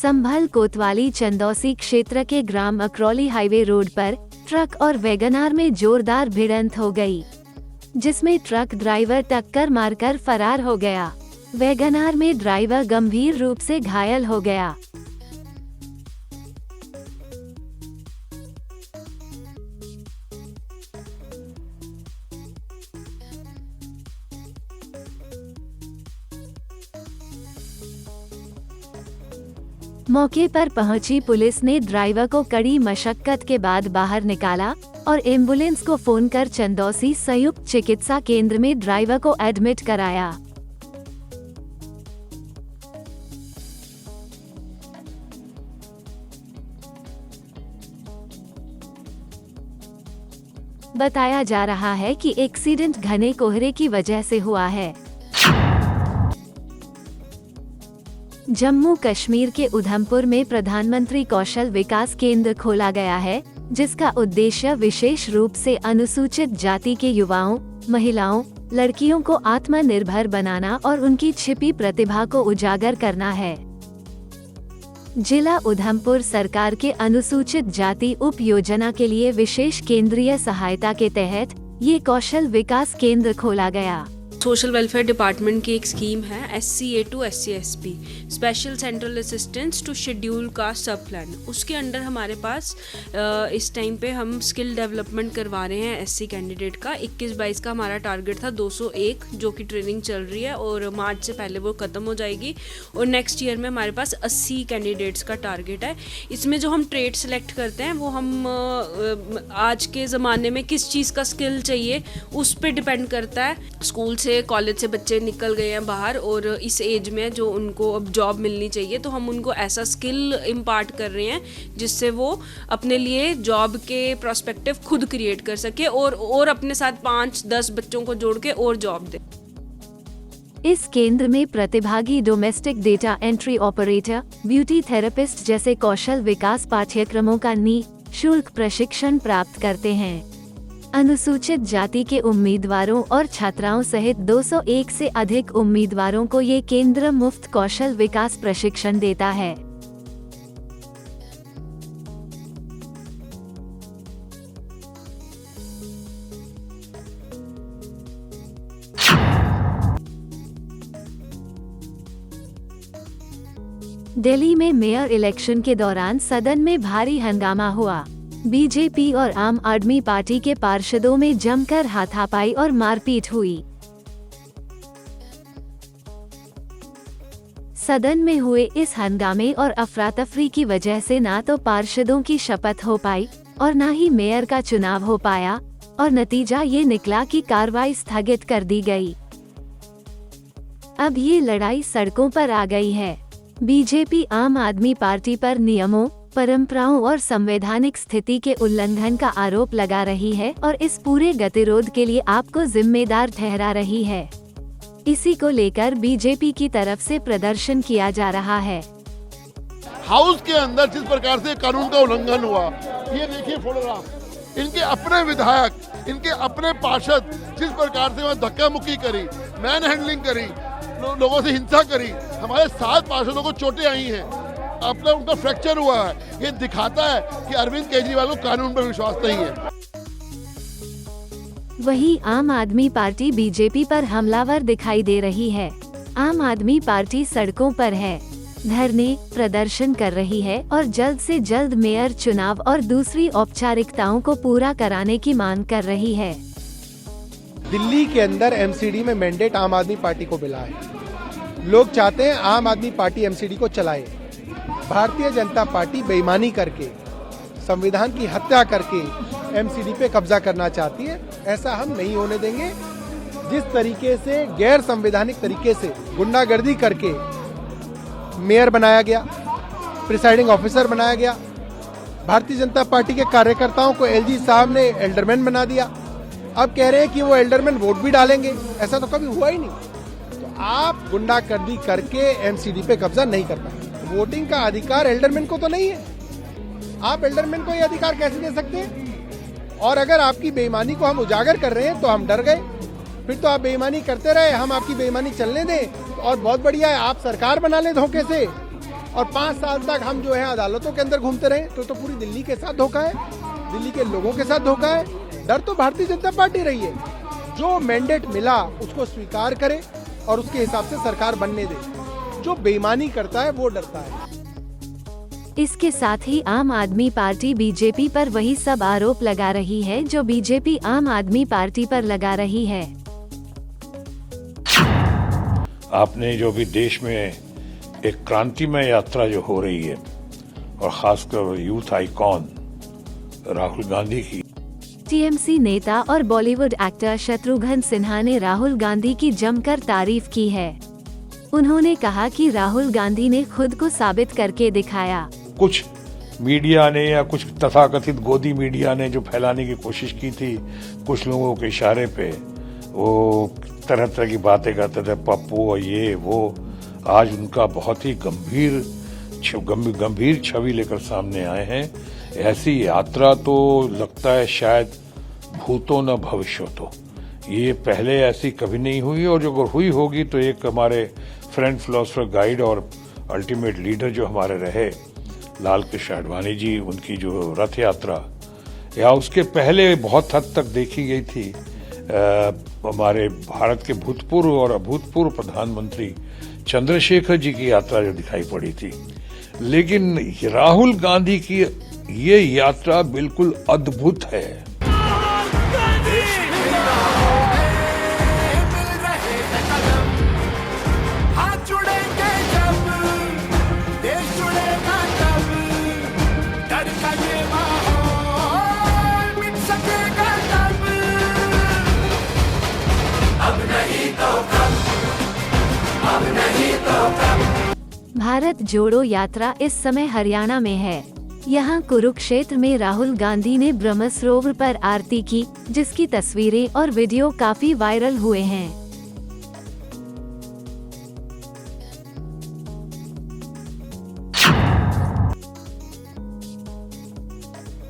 संभल कोतवाली चंदौसी क्षेत्र के ग्राम अकरौली हाईवे रोड पर ट्रक और वैगनार में जोरदार भिड़ंत हो गई, जिसमें ट्रक ड्राइवर टक्कर मारकर फरार हो गया। वैगनार में ड्राइवर गंभीर रूप से घायल हो गया। मौके पर पहुंची पुलिस ने ड्राइवर को कड़ी मशक्कत के बाद बाहर निकाला और एम्बुलेंस को फोन कर चंदौसी संयुक्त चिकित्सा केंद्र में ड्राइवर को एडमिट कराया। बताया जा रहा है कि एक्सीडेंट घने कोहरे की वजह से हुआ है। जम्मू कश्मीर के उधमपुर में प्रधानमंत्री कौशल विकास केंद्र खोला गया है, जिसका उद्देश्य विशेष रूप से अनुसूचित जाति के युवाओं, महिलाओं, लड़कियों को आत्मनिर्भर बनाना और उनकी छिपी प्रतिभा को उजागर करना है। जिला उधमपुर सरकार के अनुसूचित जाति उप योजना के लिए विशेष केंद्रीय सहायता के तहत ये कौशल विकास केंद्र खोला गया। सोशल वेलफेयर डिपार्टमेंट की एक स्कीम है SCA to SCSP, special central assistance to schedule caste sub plan. उसके अंडर हमारे पास इस टाइम पे हम स्किल डेवलपमेंट करवा रहे हैं SC कैंडिडेट का। 21-22 का हमारा टारगेट था 201, जो कि ट्रेनिंग चल रही है और मार्च से पहले वो ख़त्म हो जाएगी। और नेक्स्ट ईयर में हमारे पास 80 कैंडिडेट्स का टारगेट है। इसमें जो हम ट्रेड सेलेक्ट करते हैं वो हम आज के ज़माने में किस चीज़ का स्किल चाहिए उस पर डिपेंड करता है। स्कूल से कॉलेज से बच्चे निकल गए हैं बाहर और इस एज में जो उनको अब जॉब मिलनी चाहिए, तो हम उनको ऐसा स्किल इम्पार्ट कर रहे हैं जिससे वो अपने लिए जॉब के प्रोस्पेक्टिव खुद क्रिएट कर सके और अपने साथ 5-10 बच्चों को जोड़ के और जॉब दे। इस केंद्र में प्रतिभागी domestic data entry operator, beauty therapist जैसे कौशल विकास पाठ्यक्रमों का निःशुल्क प्रशिक्षण प्राप्त करते हैं। अनुसूचित जाति के उम्मीदवारों और छात्राओं सहित 201 से अधिक उम्मीदवारों को ये केंद्र मुफ्त कौशल विकास प्रशिक्षण देता है। दिल्ली में मेयर इलेक्शन के दौरान सदन में भारी हंगामा हुआ। बीजेपी और आम आदमी पार्टी के पार्षदों में जमकर हाथापाई और मारपीट हुई। सदन में हुए इस हंगामे और अफरा-तफरी की वजह से ना तो पार्षदों की शपथ हो पाई और ना ही मेयर का चुनाव हो पाया और नतीजा ये निकला कि कार्रवाई स्थगित कर दी गई। अब ये लड़ाई सड़कों पर आ गई है। बीजेपी आम आदमी पार्टी पर नियमों, परंपराओं और संवैधानिक स्थिति के उल्लंघन का आरोप लगा रही है और इस पूरे गतिरोध के लिए आपको जिम्मेदार ठहरा रही है। इसी को लेकर बीजेपी की तरफ से प्रदर्शन किया जा रहा है। हाउस के अंदर जिस प्रकार से कानून का उल्लंघन हुआ, ये देखिए फोटोग्राफ। इनके अपने विधायक, इनके अपने पार्षद जिस प्रकार से वहाँ धक्का मुक्की करी, मैन हैंडलिंग करी, लोगों से हिंसा करी, हमारे 7 पार्षदों को चोटें आई हैं, अपना उनका फ्रैक्चर हुआ है। ये दिखाता है कि अरविंद केजरीवाल को कानून पर विश्वास नहीं है। वहीं आम आदमी पार्टी बीजेपी पर हमलावर दिखाई दे रही है। आम आदमी पार्टी सड़कों पर है, धरने प्रदर्शन कर रही है और जल्द से जल्द मेयर चुनाव और दूसरी औपचारिकताओं को पूरा कराने की मांग कर रही है। दिल्ली के अंदर MCD में मैंडेट आम आदमी पार्टी को मिला है। लोग चाहते हैं आम आदमी पार्टी MCD को चलाए। भारतीय जनता पार्टी बेईमानी करके, संविधान की हत्या करके MCD पे कब्जा करना चाहती है। ऐसा हम नहीं होने देंगे। जिस तरीके से गैर संवैधानिक तरीके से गुंडागर्दी करके मेयर बनाया गया, प्रिसाइडिंग ऑफिसर बनाया गया, भारतीय जनता पार्टी के कार्यकर्ताओं को LG साहब ने एल्डरमैन बना दिया। अब कह रहे हैं कि वो एल्डरमैन वोट भी डालेंगे। ऐसा तो कभी हुआ ही नहीं। तो आप गुंडागर्दी करके MCD पे कब्जा नहीं कर पाए। वोटिंग का अधिकार एल्डरमैन को तो नहीं है। आप एल्डरमैन को ये अधिकार कैसे दे सकते हैं? और अगर आपकी बेईमानी को हम उजागर कर रहे हैं तो हम डर गए। फिर तो आप बेईमानी करते रहे, हम आपकी बेईमानी चलने दें और बहुत बढ़िया है, आप सरकार बना लें धोखे से। और 5 साल तक हम जो है अदालतों के अंदर घूमते रहे तो पूरी दिल्ली के साथ धोखा है, दिल्ली के लोगों के साथ धोखा है। डर तो भारतीय जनता पार्टी रही है, जो मैंडेट मिला उसको स्वीकार करे और उसके हिसाब से सरकार बनने दे। जो बेईमानी करता है वो डरता है। इसके साथ ही आम आदमी पार्टी बीजेपी पर वही सब आरोप लगा रही है जो बीजेपी आम आदमी पार्टी पर लगा रही है। आपने जो भी देश में एक क्रांतिमय यात्रा जो हो रही है और खासकर यूथ आइकॉन राहुल गांधी की, टीएमसी नेता और बॉलीवुड एक्टर शत्रुघ्न सिन्हा ने राहुल गांधी की जमकर तारीफ की है। उन्होंने कहा कि राहुल गांधी ने खुद को साबित करके दिखाया। कुछ मीडिया ने या कुछ तथाकथित गोदी मीडिया ने जो फैलाने की कोशिश की थी, कुछ लोगों के इशारे पे वो तरह तरह की बातें करते थे, पप्पू और ये वो, आज उनका बहुत ही गंभीर छवि लेकर सामने आए हैं। ऐसी यात्रा तो लगता है शायद भूतो न भविष्यतो, ये पहले ऐसी कभी नहीं हुई, और जो अगर हुई होगी तो एक हमारे फ्रेंड फिलोसफर गाइड और अल्टीमेट लीडर जो हमारे रहे लाल कृष्ण आडवाणी जी, उनकी जो रथ यात्रा, या उसके पहले बहुत हद तक देखी गई थी हमारे भारत के भूतपूर्व और अभूतपूर्व प्रधानमंत्री चंद्रशेखर जी की यात्रा जो दिखाई पड़ी थी। लेकिन राहुल गांधी की ये यात्रा बिल्कुल अद्भुत है। भारत जोड़ो यात्रा इस समय हरियाणा में है। यहाँ कुरुक्षेत्र में राहुल गांधी ने ब्रह्मसरोवर पर आरती की, जिसकी तस्वीरें और वीडियो काफी वायरल हुए हैं।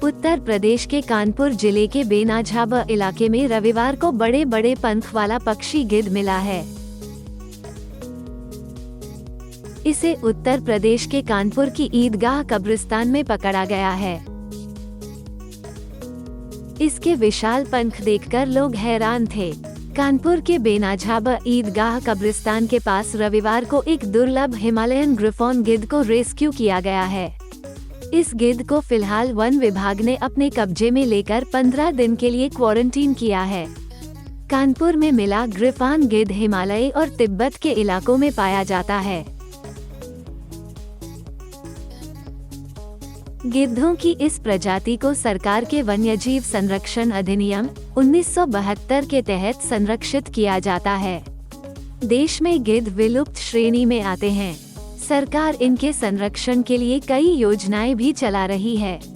उत्तर प्रदेश के कानपुर जिले के बेनाझाबा इलाके में रविवार को बड़े बड़े पंख वाला पक्षी गिद्ध मिला है। इसे उत्तर प्रदेश के कानपुर की ईदगाह कब्रिस्तान में पकड़ा गया है। इसके विशाल पंख देखकर लोग हैरान थे। कानपुर के बेनाझाबा ईदगाह कब्रिस्तान के पास रविवार को एक दुर्लभ हिमालयन ग्रिफॉन गिद्ध को रेस्क्यू किया गया है। इस गिद्ध को फिलहाल वन विभाग ने अपने कब्जे में लेकर 15 दिन के लिए क्वारंटीन किया है। कानपुर में मिला ग्रिफॉन गिद्ध हिमालय और तिब्बत के इलाकों में पाया जाता है। गिद्धों की इस प्रजाति को सरकार के वन्यजीव संरक्षण अधिनियम 1972 के तहत संरक्षित किया जाता है। देश में गिद्ध विलुप्त श्रेणी में आते हैं। सरकार इनके संरक्षण के लिए कई योजनाएं भी चला रही है।